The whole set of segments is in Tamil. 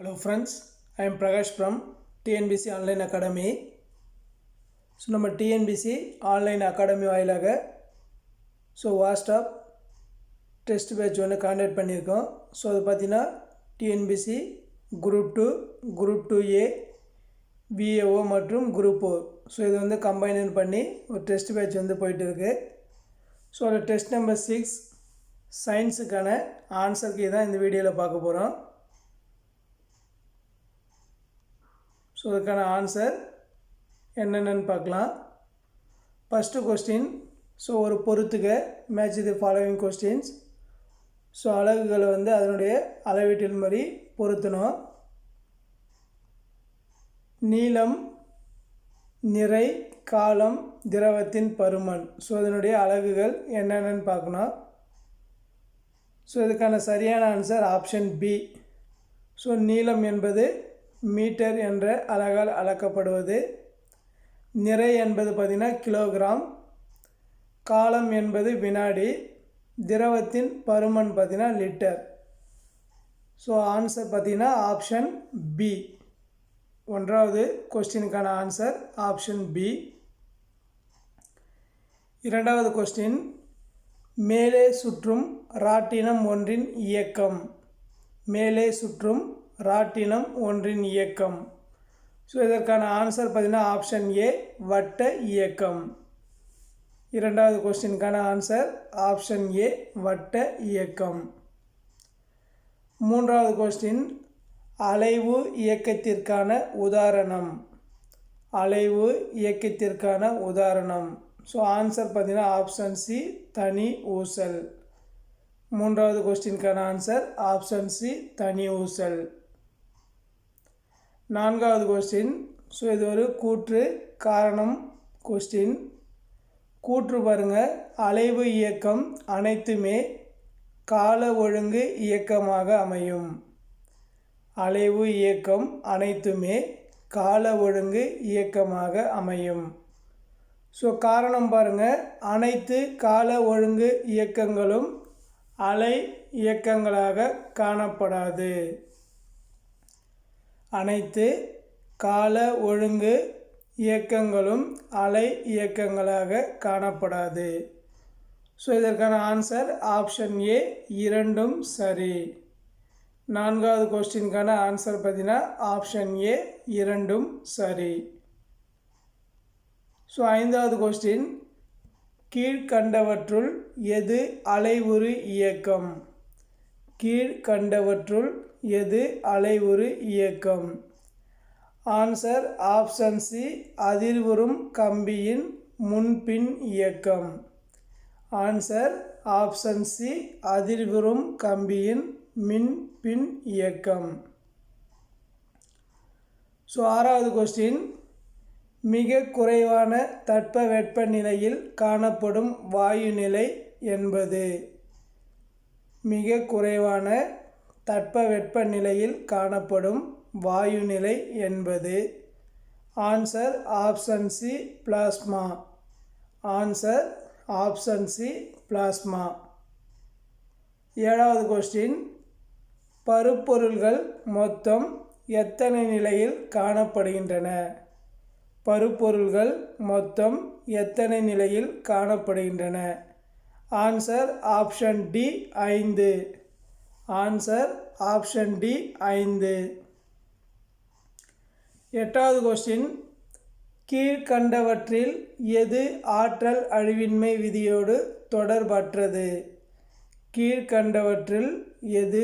Hello friends, I am Prakash from TNBC Online Academy. So நம்ம டிஎன்பிசி ஆன்லைன் அகாடமி வாயிலாக வாட்ஸ்அப் டெஸ்ட் பேட்ச் ஒன்று காண்டக்ட் பண்ணியிருக்கோம். ஸோ அது பார்த்தீங்கன்னா TNPC group 2, group 2A, VAO மற்றும் குரூப் 4. ஸோ இது வந்து கம்பைன் பண்ணி ஒரு டெஸ்ட் பேட்ச் வந்து போயிட்டுருக்கு. ஸோ அது டெஸ்ட் நம்பர் 6 சயின்ஸுக்கான ஆன்சருக்கு தான் இந்த வீடியோவில் பார்க்க போகிறோம். ஸோ அதுக்கான ஆன்சர் என்னென்னு பார்க்கலாம். ஃபஸ்ட்டு கொஸ்டின், ஸோ ஒரு பொறுத்துக match the following questions. So அலகுகளை வந்து அதனுடைய அளவீட்டின் மாதிரி பொருத்தணும். நீளம், நிறை, காலம், திரவத்தின் பருமன். ஸோ அதனுடைய அலகுகள் என்னென்னு பார்க்கணும். ஸோ இதுக்கான சரியான ஆன்சர் ஆப்ஷன் பி. ஸோ நீளம் என்பது மீட்டர் என்ற அலகால் அளக்கப்படுவது. நிறை என்பது பார்த்திங்கன்னா கிலோகிராம். காலம் என்பது வினாடி. திரவத்தின் பருமன் பார்த்திங்கன்னா லிட்டர். ஸோ ஆன்சர் பார்த்திங்கன்னா ஆப்ஷன் பி. ஒன்றாவது கொஸ்டினுக்கான ஆன்சர் ஆப்ஷன் பி. இரண்டாவது கொஸ்டின், மேலே சுற்றும் ராட்டினம் ஒன்றின் இயக்கம். மேலே சுற்றும் ராட்டினம் ஒன்றின் இயக்கம். ஸோ இதற்கான ஆன்சர் பார்த்திங்கன்னா ஆப்ஷன் ஏ, வட்ட இயக்கம். இரண்டாவது கொஸ்டினுக்கான ஆன்சர் ஆப்ஷன் ஏ, வட்ட இயக்கம். மூன்றாவது கொஸ்டின், அலைவு இயக்கத்திற்கான உதாரணம். அலைவு இயக்கத்திற்கான உதாரணம். ஸோ ஆன்சர் பார்த்திங்கன்னா ஆப்ஷன் சி, தனி ஊசல். மூன்றாவது கொஸ்டினுக்கான ஆன்சர் ஆப்ஷன் சி, தனி ஊசல். நான்காவது கொஸ்டின், ஸோ இது ஒரு கூற்று காரணம் கொஸ்டின். கூற்று பாருங்கள், அலைவு இயக்கம் அனைத்துமே கால ஒழுங்கு இயக்கமாக அமையும். அலைவு இயக்கம் அனைத்துமே கால ஒழுங்கு இயக்கமாக அமையும். ஸோ காரணம் பாருங்கள், அனைத்து கால ஒழுங்கு இயக்கங்களும் அலை இயக்கங்களாக காணப்படாது. அனைத்து கால ஒழுங்கு இயக்கங்களும் அலை இயக்கங்களாக காணப்படாது. ஸோ இதற்கான ஆன்சர் ஆப்ஷன் ஏ, இரண்டும் சரி. நான்காவது கொஸ்டினுக்கான ஆன்சர் பார்த்தீங்கன்னா ஆப்ஷன் ஏ, இரண்டும் சரி. ஸோ ஐந்தாவது கொஸ்டின், கீழ்கண்டவற்றுள் எது அலைவுறு இயக்கம். கீழ்கண்டவற்றுள் எது அலைவுறு இயக்கம். ஆன்சர் ஆப்ஷன் சி, அதிர்வுறும் கம்பியின் முன்பின் இயக்கம். ஆன்சர் ஆப்ஷன் சி, அதிர்வுறும் கம்பியின் பின் இயக்கம். ஸோ ஆறாவது கொஸ்டின், மிக குறைவான தட்பவெப்ப நிலையில் காணப்படும் வாயுநிலை என்பது. மிக குறைவான தட்பவெப்ப நிலையில் காணப்படும் வாயுநிலை என்பது. Answer option C, plasma. Answer option C, plasma. ஏழாவது கொஸ்டின், பருப்பொருள்கள் மொத்தம் எத்தனை நிலையில் காணப்படுகின்றன. பருப்பொருள்கள் மொத்தம் எத்தனை நிலையில் காணப்படுகின்றன. Answer option D, 5. Answer option D, 5. எட்டாவது கொஸ்டின், கீழ்கண்டவற்றில் எது ஆற்றல் அழிவின்மை விதியோடு தொடர்பற்றது. கீழ்கண்டவற்றில் எது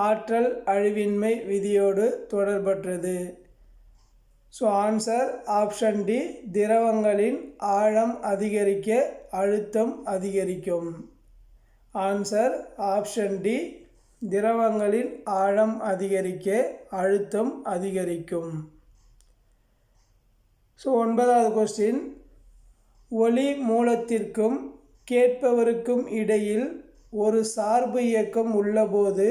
ஆற்றல் அழிவின்மை விதியோடு தொடர்பற்றது. ஸோ ஆன்சர் ஆப்ஷன் டி, திரவங்களின் ஆழம் அதிகரிக்க அழுத்தம் அதிகரிக்கும். ஆன்சர் ஆப்ஷன் டி, திரவங்களின் ஆழம் அதிகரிக்க அழுத்தம் அதிகரிக்கும். ஸோ ஒன்பதாவது கொஸ்டின், ஒளி மூலத்திற்கும் கேட்பவருக்கும் இடையில் ஒரு சார்பு இயக்கம் உள்ளபோது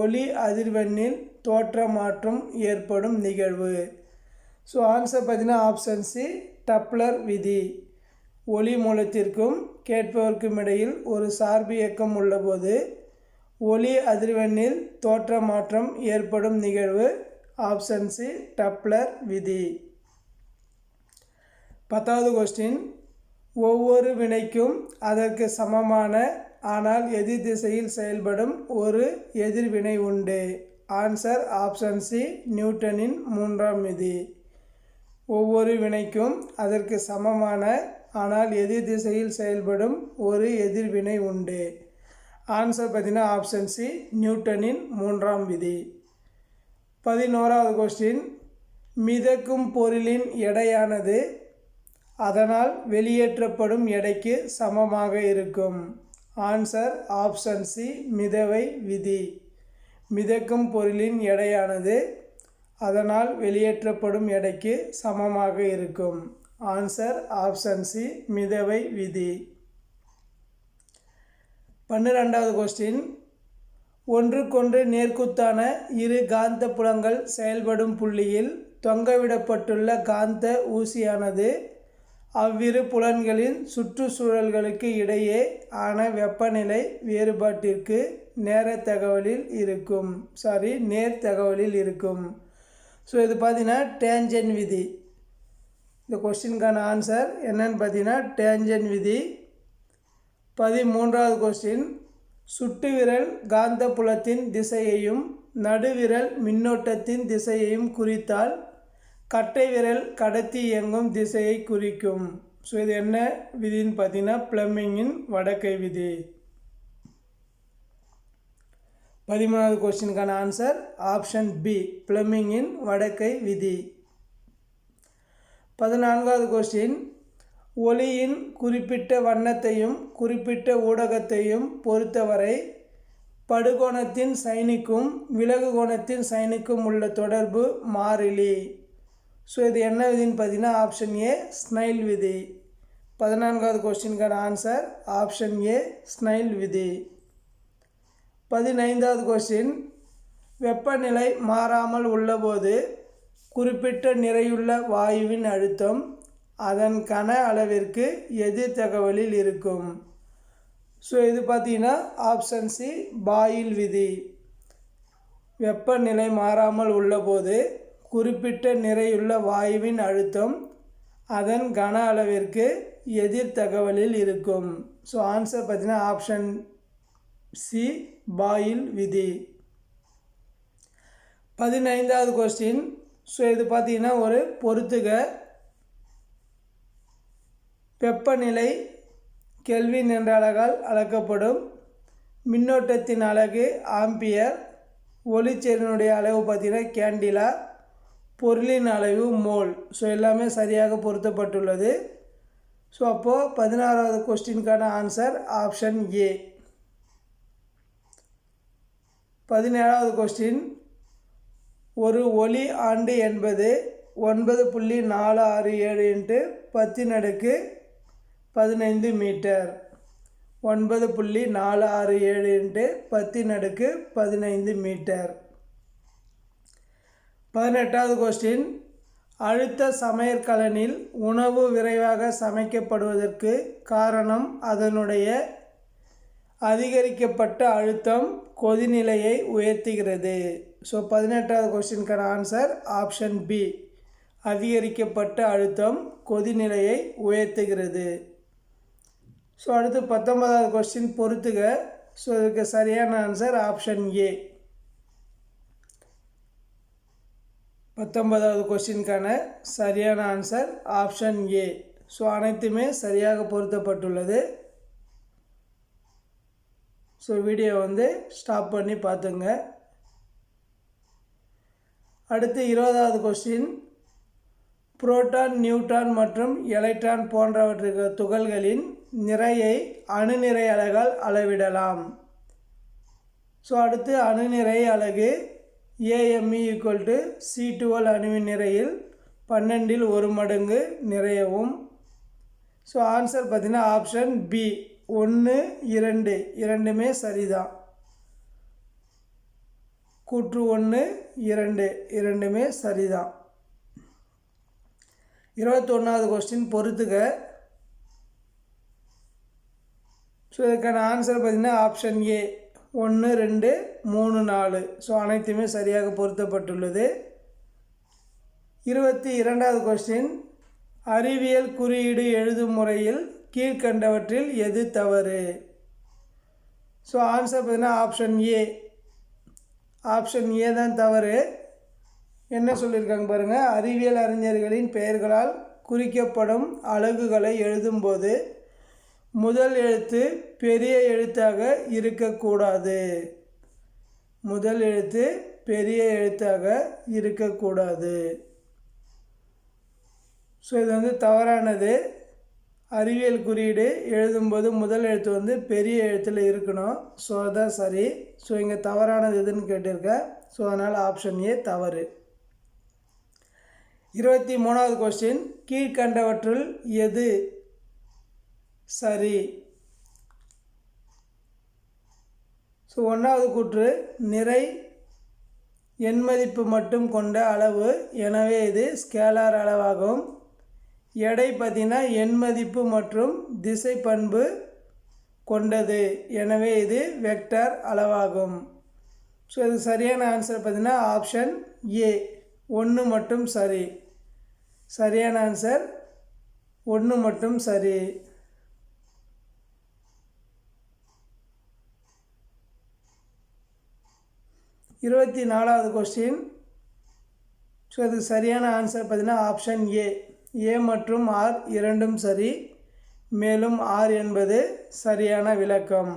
ஒளி அதிர்வெண்ணில் தோற்றமாற்றம் ஏற்படும் நிகழ்வு. ஸோ ஆன்சர் பார்த்தீங்கன்னா ஆப்ஷன் சி, டப்ளர் விதி. ஒளி மூலத்திற்கும் கேட்பவருக்கும் இடையில் ஒரு சார்பு இயக்கம் உள்ளபோது ஒலி அதிர்வெண்ணில் தோற்ற மாற்றம் ஏற்படும் நிகழ்வு. ஆப்ஷன் சி டப்ளர் விதி. 10வது கொஸ்டின், ஒவ்வொரு வினைக்கும் அதற்கு சமமான ஆனால் எதிர் திசையில் செயல்படும் ஒரு எதிர்வினை உண்டு. ஆன்சர் ஆப்ஷன் சி நியூட்டனின் 3ஆம் விதி. ஒவ்வொரு வினைக்கும் அதற்கு சமமான ஆனால் எதிர் திசையில் செயல்படும் ஒரு எதிர்வினை உண்டு. ஆன்சர் பார்த்தீங்கன்னா ஆப்ஷன் சி நியூட்டனின் 3ஆம் விதி. 11வது கொஸ்டின், மிதக்கும் பொருளின் எடையானது அதனால் வெளியேற்றப்படும் எடைக்கு சமமாக இருக்கும். ஆன்சர் ஆப்ஷன் சி மிதவை விதி. மிதக்கும் பொருளின் எடையானது அதனால் வெளியேற்றப்படும் எடைக்கு சமமாக இருக்கும். ஆன்சர் ஆப்ஷன் சி மிதவை விதி. 12வது கொஸ்டின், ஒன்றுக்கொன்று நேர்க்குத்தான இரு காந்த புலங்கள் செயல்படும் புள்ளியில் தொங்கவிடப்பட்டுள்ள காந்த ஊசியானது அவ்விரு புலன்களின் சுற்றுச்சூழல்களுக்கு இடையே ஆன வெப்பநிலை வேறுபாட்டிற்கு நேர்த்தகவலில் இருக்கும். ஸோ இது பார்த்தீங்கன்னா டேஞ்சன் விதி. இந்த கொஸ்டினுக்கான ஆன்சர் என்னன்னு பார்த்தீங்கன்னா டேஞ்சன் விதி. 13வது கொஸ்டின், சுட்டு விரல் காந்த புலத்தின் திசையையும் நடுவிரல் மின்னோட்டத்தின் திசையையும் குறித்தால் கட்டை விரல் கடத்தி இயங்கும் திசையை குறிக்கும். ஸோ இது என்ன விதின்னு பார்த்தீங்கன்னா பிளமிங்கின் வடக்கை விதி. 13வது கொஸ்டினுக்கான ஆன்சர் ஆப்ஷன் பி பிளமிங்கின் வடக்கை விதி. 14வது கொஸ்டின், ஒளியின் குறிப்பிட்ட வண்ணத்தையும் குறிப்பிட்ட ஊடகத்தையும் பொறுத்தவரை படுகோணத்தின் சைனுக்கும் விலகு கோணத்தின் சைனுக்கும் உள்ள தொடர்பு மாறிலி. ஸோ இது என்ன விதின்னு பார்த்தீங்கன்னா ஆப்ஷன் ஏ ஸ்னைல் விதி. 14வது கொஸ்டினுக்கான ஆன்சர் ஆப்ஷன் ஏ ஸ்னைல் விதி. 15வது கொஸ்டின், வெப்பநிலை மாறாமல் உள்ளபோது குறிப்பிட்ட நிறையுள்ள வாயுவின் அழுத்தம் அதன் கன அளவிற்கு எதிர் தகவலில் இருக்கும். ஸோ இது பார்த்தீங்கன்னா ஆப்ஷன் சி பாயில் விதி. வெப்பநிலை மாறாமல் உள்ளபோது குறிப்பிட்ட நிறையுள்ள வாயுவின் அழுத்தம் அதன் கன அளவிற்கு எதிர் தகவலில் இருக்கும். ஸோ ஆன்சர் பார்த்தீங்கன்னா ஆப்ஷன் சி பாயில் விதி. 15வது கொஸ்டின், ஸோ இது பார்த்தீங்கன்னா ஒரு பொறுத்துக. வெப்பநிலை கெல்வின் என்ற அலகால் அளக்கப்படும். மின்னோட்டத்தின் அலகு ஆம்பியர். ஒளிச்சேரினுடைய அளவு பார்த்தீங்கன்னா கேண்டிலா. பொருளின் அளவு மோல். ஸோ எல்லாமே சரியாக பொருத்தப்பட்டுள்ளது. ஸோ அப்போது 16வது கொஸ்டினுக்கான ஆன்சர் ஆப்ஷன் ஏ. 17வது கொஸ்டின், ஒரு ஒளி ஆண்டு என்பது 9.467 × 10⁻15 மீட்டர். 9.467 × 10⁻15 மீட்டர். 18வது கொஸ்டின், அழுத்த சமையற்கலனில் உணவு விரைவாக சமைக்கப்படுவதற்கு காரணம் அதனுடைய அதிகரிக்கப்பட்ட அழுத்தம் கொதிநிலையை உயர்த்துகிறது. ஸோ 18வது கொஸ்டினுக்கான ஆன்சர் ஆப்ஷன் பி அதிகரிக்கப்பட்ட அழுத்தம் கொதிநிலையை உயர்த்துகிறது. ஸோ அடுத்து 19வது கொஸ்டின் பொறுத்துக. ஸோ இதுக்கு சரியான ஆன்சர் ஆப்ஷன் ஏ. 19வது கொஸ்டினுக்கான சரியான ஆன்சர் ஆப்ஷன் ஏ. ஸோ அனைத்துமே சரியாக பொருத்தப்பட்டுள்ளது. ஸோ வீடியோ ஸ்டாப் பண்ணி பார்த்துங்க. அடுத்து 20வது கொஸ்டின், புரோட்டான் நியூட்ரான் மற்றும் எலக்ட்ரான் போன்றவற்றுக்கு துகள்களின் நிறையை அணுநிறை அலகால் அளவிடலாம். ஸோ அடுத்து அணுநிறை அலகு AME = C12 அணுவின் நிறையில் 12 மடங்கு நிறையவும். ஸோ ஆன்சர் பார்த்தீங்கன்னா ஆப்ஷன் பி 1, 2 இரண்டுமே சரிதான். கூற்று 1, 2 இரண்டுமே சரிதான். 21வது கொஸ்டின் பொறுத்துக. ஸோ இதுக்கான ஆன்சர் பார்த்தீங்கன்னா ஆப்ஷன் ஏ 1 2 3 4. ஸோ அனைத்துமே சரியாக பொருத்தப்பட்டுள்ளது. 22வது கொஸ்டின், அறிவியல் குறியீடு எழுதும் முறையில் கீழ்கண்டவற்றில் எது தவறு? ஸோ ஆன்சர் பார்த்தீங்கன்னா ஆப்ஷன் ஏ தான் தவறு. என்ன சொல்லியிருக்காங்க பாருங்கள், அறிவியல் அறிஞர்களின் பெயர்களால் குறிக்கப்படும் அலகுகளை எழுதும்போது முதல் எழுத்து பெரிய எழுத்தாக இருக்கக்கூடாது. முதல் எழுத்து பெரிய எழுத்தாக இருக்கக்கூடாது. ஸோ இது தவறானது. அறிவியல் குறியீடு எழுதும்போது முதல் எழுத்து பெரிய எழுத்தில் இருக்கணும். ஸோ அதுதான் சரி. ஸோ இங்கே தவறானது எதுன்னு கேட்டிருக்கேன். ஸோ அதனால் ஆப்ஷன் ஏ தவறு. 23வது கொஸ்டின், கீழ்கண்டவற்றுள் எது சரி? ஸோ 1வது கூற்று, நிறை எண்மதிப்பு மட்டும் கொண்ட அளவு, எனவே இது ஸ்கேலார் அளவாகும். எடை பார்த்தீங்கன்னா எண்மதிப்பு மற்றும் திசை பண்பு கொண்டது, எனவே இது வெக்டர் அளவாகும். ஸோ இது சரியான ஆன்சர் பார்த்தீங்கன்னா ஆப்ஷன் ஏ 1 மட்டும் சரி. சரியான ஆன்சர் 1 மட்டும் சரி. 24வது கொஸ்டின், ஸோ அதுக்கு சரியான ஆன்சர் பார்த்தீங்கன்னா ஆப்ஷன் ஏ மற்றும் ஆர் இரண்டும் சரி. மேலும் ஆர் என்பது சரியான விளக்கம்.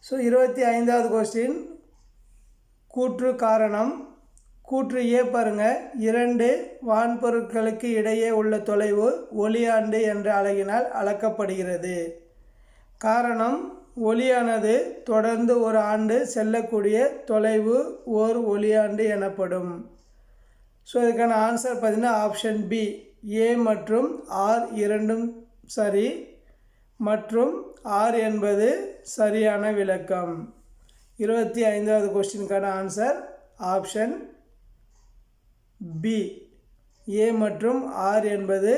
ஸோ 25வது கொஸ்டின், கூற்று காரணம். கூற்று ஏ பாருங்கள், 2 வான்பொருட்களுக்கு இடையே உள்ள தொலைவு ஒளியாண்டு என்ற அலகினால் அளக்கப்படுகிறது. காரணம், ஒளியானது தொடர்ந்து ஒரு ஆண்டு செல்லக்கூடிய தொலைவு ஓர் ஒளியாண்டு எனப்படும். ஸோ இதுக்கான ஆன்சர் பார்த்தீங்கன்னா ஆப்ஷன் பி, ஏ மற்றும் ஆர் இரண்டும் சரி மற்றும் ஆர் என்பது சரியான விளக்கம். 25வது கொஸ்டினுக்கான ஆன்சர் ஆப்ஷன் பி, ஏ மற்றும் ஆர் என்பது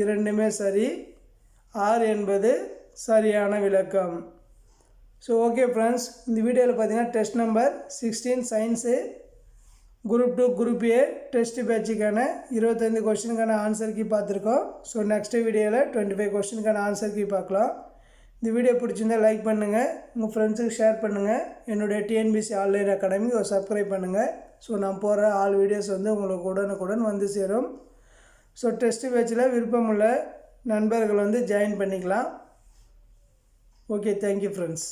இரண்டுமே சரி, ஆர் என்பது சரியான விளக்கம். ஸோ ஓகே ஃப்ரெண்ட்ஸ், இந்த வீடியோவில் பார்த்தீங்கன்னா test number 16 science group 2 group A test பேட்சுக்கான 25 கொஸ்டினுக்கான ஆன்சர் கீ பார்த்துருக்கோம். ஸோ நெக்ஸ்ட் வீடியோவில் 25 கொஸ்டினுக்கான ஆன்சர் கீ பார்க்கலாம். இந்த வீடியோ பிடிச்சிருந்தால் லைக் பண்ணுங்கள், உங்கள் ஃப்ரெண்ட்ஸுக்கு ஷேர் பண்ணுங்கள். என்னுடைய டிஎன்பிசி ஆன்லைன் அகாடமி ஒரு சப்ஸ்கிரைப் பண்ணுங்கள். ஸோ நான் போடுற ஆல் வீடியோஸ் உங்களுக்கு உடனுக்குடன் வந்து சேரும். ஸோ டெஸ்ட் பேட்சில் விருப்பமுள்ள நண்பர்கள் ஜாயின் பண்ணிக்கலாம். Okay, thank you friends.